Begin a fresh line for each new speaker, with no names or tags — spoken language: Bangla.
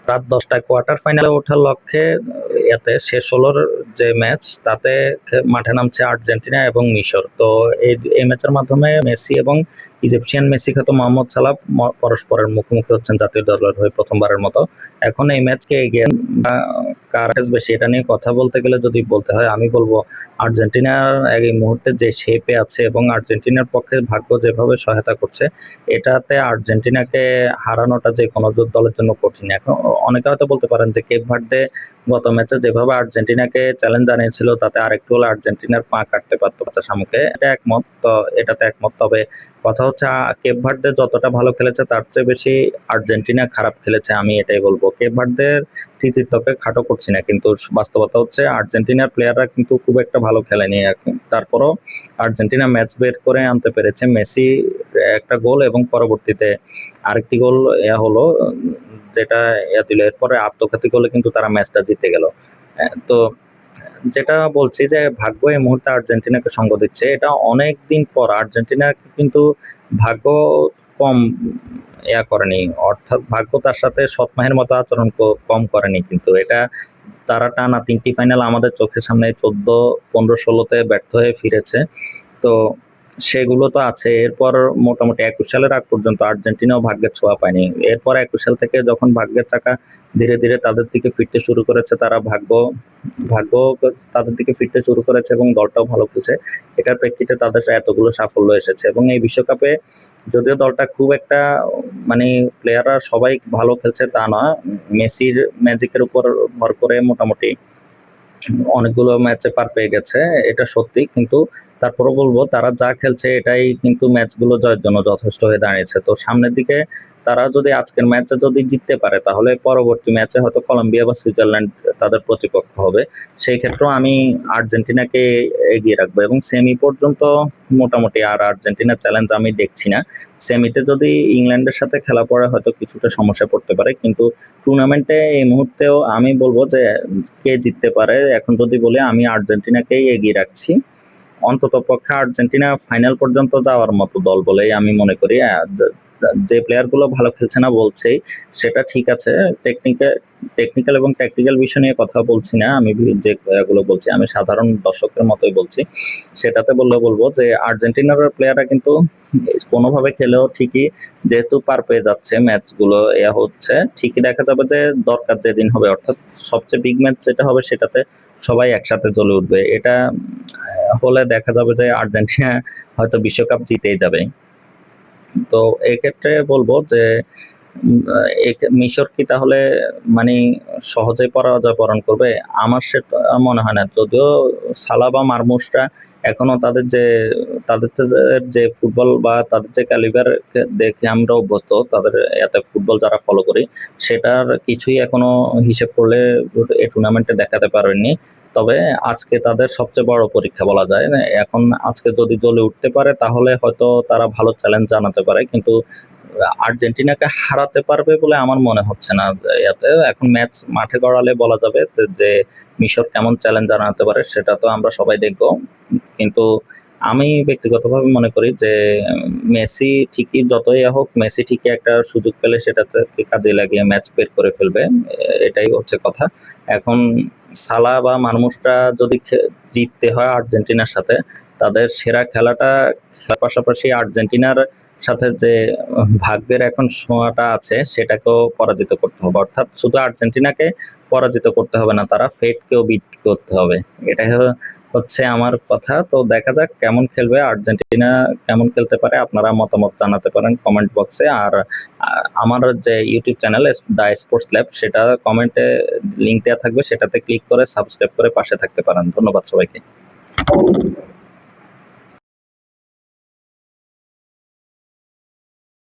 রাত 10টায় কোয়ার্টার ফাইনালে ওঠার লক্ষ্যে এতে শেষ 16-র যে ম্যাচ তাতে মাঠে নামছে আর্জেন্টিনা এবং মিশর। তো এই ম্যাচের মাধ্যমে মেসি এবং ইজিপশিয়ান মেসি খ্যাত মোহাম্মদ সালাহ পরস্পরের মুখোমুখি হচ্ছেন জাতীয় দলের হয়ে প্রথমবারের মতো। এখন এই ম্যাচকে এগিয়ে বা কার বেশি এটা নিয়ে কথা বলতে গেলে যদি বলতে হয়, আমি বলবো আর্জেন্টিনার এই মুহূর্তে যে শেপে আছে এবং আর্জেন্টিনার পক্ষে ভাগ্য যেভাবে সহায়তা করছে, এটাতে আর্জেন্টিনাকে হারানোটা যে কোনো দলের জন্য কঠিন। এখন অনেকে হয়তো বলতে পারেন যে কেপ ভার্দে গত ম্যাচে যেভাবে আর্জেন্টিনাকে চ্যালেঞ্জ জানিয়েছিল তাতে আরেকটু হলে আর্জেন্টিনার পা কাটতে পারতো শামুকে, এটা একমত। তো এটাতে একমত, তবে কথা হচ্ছে কেপ ভার্দে যতটা ভালো খেলেছে তার চেয়ে বেশি আর্জেন্টিনা খারাপ খেলেছে, আমি এটাই বলবো। কেপ ভার্দের কৃতিত্বকে খাটো করছি না, কিন্তু বাস্তবতা হচ্ছে আর্জেন্টিনার প্লেয়াররা কিন্তু খুব একটা ভালো খেলেনি। তারপরও আর্জেন্টিনা ম্যাচ বের করে আনতে পেরেছে। মেসি একটা গোল এবং পরবর্তীতে আরেকটি গোল হলো, যেটা দিল। এরপরে আত্মঘাতী গোলে কিন্তু তারা ম্যাচটা জিতে গেল। তো যেটা বলছি যে ভাগ্য এই মুহূর্তে আর্জেন্টিনাকে সঙ্গ দিচ্ছে, এটা অনেক দিন পর আর্জেন্টিনা কিন্তু ভাগ্য কম করেনি, অর্থাৎ ভাগ্য তার সাথে সৎমাহের মতো আচরণ কম করেনি। কিন্তু এটা তারা টানা 3টি ফাইনাল আমাদের চোখের সামনে 14, 15, 16-তে ব্যর্থ হয়ে ফিরেছে। তো সেগুলো তো আছে। এরপর মোটামুটি 21 সালের আগ পর্যন্ত আর্জেন্টিনাও ভাগ্যের ছোঁয়া পায়নি। এরপর 21 সাল থেকে যখন ভাগ্যের চাকা ধীরে ধীরে তাদের দিকে ফিরতে শুরু করেছে, তারা ভাগ্য ভাগ্য তাদের দিকে ফিরতে শুরু করেছে এবং দলটাও ভালো খেলছে। এটার প্রেক্ষিতে তাদের এতগুলো সাফল্য এসেছে। এবং এই বিশ্বকাপে যদিও দলটা খুব একটা মানে প্লেয়াররা সবাই ভালো খেলছে তা নয়, মেসির ম্যাজিকের উপর ভর করে মোটামুটি অনেকগুলো ম্যাচে পার পেয়ে গেছে, এটা সত্যি। কিন্তু তারপরও বলবো তারা যা খেলছে এটাই কিন্তু ম্যাচগুলো জয়ের জন্য যথেষ্ট হয়ে দাঁড়িয়েছে। তো সামনের দিকে তারা যদি আজকের ম্যাচে যদি জিততে পারে তাহলে পরবর্তী ম্যাচে হয়তো কলম্বিয়া বা সুইজারল্যান্ড তাদের প্রতিপক্ষ হবে। সেই ক্ষেত্রেও আমি আর্জেন্টিনাকে এগিয়ে রাখবো এবং সেমি পর্যন্ত মোটামুটি আর আর্জেন্টিনা চ্যালেঞ্জ আমি দেখছি না। সেমিতে যদি ইংল্যান্ডের সাথে খেলা পড়ে হয়তো কিছুটা সমস্যা পড়তে পারে, কিন্তু টুর্নামেন্টে এই মুহূর্তেও আমি বলবো যে কে জিততে পারে, এখন যদি বলি আমি আর্জেন্টিনাকেই এগিয়ে রাখছি। অন্তত পক্ষে আর্জেন্টিনা ফাইনাল পর্যন্ত যাওয়ার মতো দল বলেই আমি মনে করি। যে প্লেয়ার গুলো ভালো খেলছে না বলছেই, সেটা ঠিক আছে। টেকনিক্যাল এবং ট্যাকটিক্যাল বিষয় নিয়ে কথা বলছি না আমি, যেগুলো বলছি আমি সাধারণ দর্শকের মতোই বলছি। সেটাতে বলবো যে আর্জেন্টিনার প্লেয়াররা কিন্তু কোনোভাবে খেলেও ঠিকই যেহেতু পার পেয়ে যাচ্ছে ম্যাচগুলো, হচ্ছে ঠিকই দেখা যাবে যে দরকার যেদিন হবে, অর্থাৎ সবচেয়ে বিগ ম্যাচ যেটা হবে সেটাতে সবাই একসাথে জ্বলে উঠবে। এটা হলে দেখা যাবে যে আর্জেন্টিনা হয়তো বিশ্বকাপ জিতেই যাবে। তো এক্ষেত্রে বলবো যে মিশর কি তাহলে মানে সহজে পরাজয় বরণ করবে? আমার সেটা মনে হয় না। যদিও সালা বা মারমুশরা এখনো তাদের যে ফুটবল বা তাদের যে ক্যালিবার দেখে আমরা অভ্যস্ত, তাদের এত ফুটবল যারা ফলো করি, সেটার কিছুই এখনো হিসেব করলে এই টুর্নামেন্টে দেখাতে পারেননি। তবে আজকে তাদের সবচেয়ে বড় পরীক্ষা বলা যায়। এখন আজকে যদি জ্বলে উঠতে পারে তাহলে হয়তো তারা ভালো চ্যালেঞ্জ জানাতে পারে, কিন্তু আর্জেন্টিনাকে হারাতে পারবে বলে আমার মনে হচ্ছে না। এখন ম্যাচ মাঠে গড়ালে বলা যাবে যে মিশর কেমন চ্যালেঞ্জ জানাতে পারে, সেটা তো আমরা সবাই দেখবো। কিন্তু আমি ব্যক্তিগতভাবে মনে করি যে মেসি ঠিকই, যতই হোক মেসি ঠিকই একটা সুযোগ পেলে সেটাতে কাজে লাগিয়ে ম্যাচ বের করে ফেলবে, এটাই হচ্ছে কথা। এখন সালা বা মারমুশরা যদি জিততে হয় আর্জেন্টিনার সাথে, তাদের সেরা খেলাটা খেলার পাশাপাশি আর্জেন্টিনার সাথে যে ভাগ্যের এখন ছোঁয়াটা আছে সেটাকেও পরাজিত করতে হবে। অর্থাৎ শুধু আর্জেন্টিনাকে পরাজিত করতে হবে না, তারা ফেটকেও বিট করতে হবে। এটাই হচ্ছে আমার কথা। তো দেখা যাক কেমন খেলবে আর্জেন্টিনা, কেমন খেলতে পারে। আপনারা মতামত জানাতে পারেন কমেন্ট বক্সে। আর আমার যে ইউটিউব চ্যানেল দা স্পোর্টস ল্যাব, সেটা কমেন্টে লিঙ্ক দেওয়া থাকবে, সেটাতে ক্লিক করে সাবস্ক্রাইব করে পাশে থাকতে পারেন। ধন্যবাদ সবাইকে।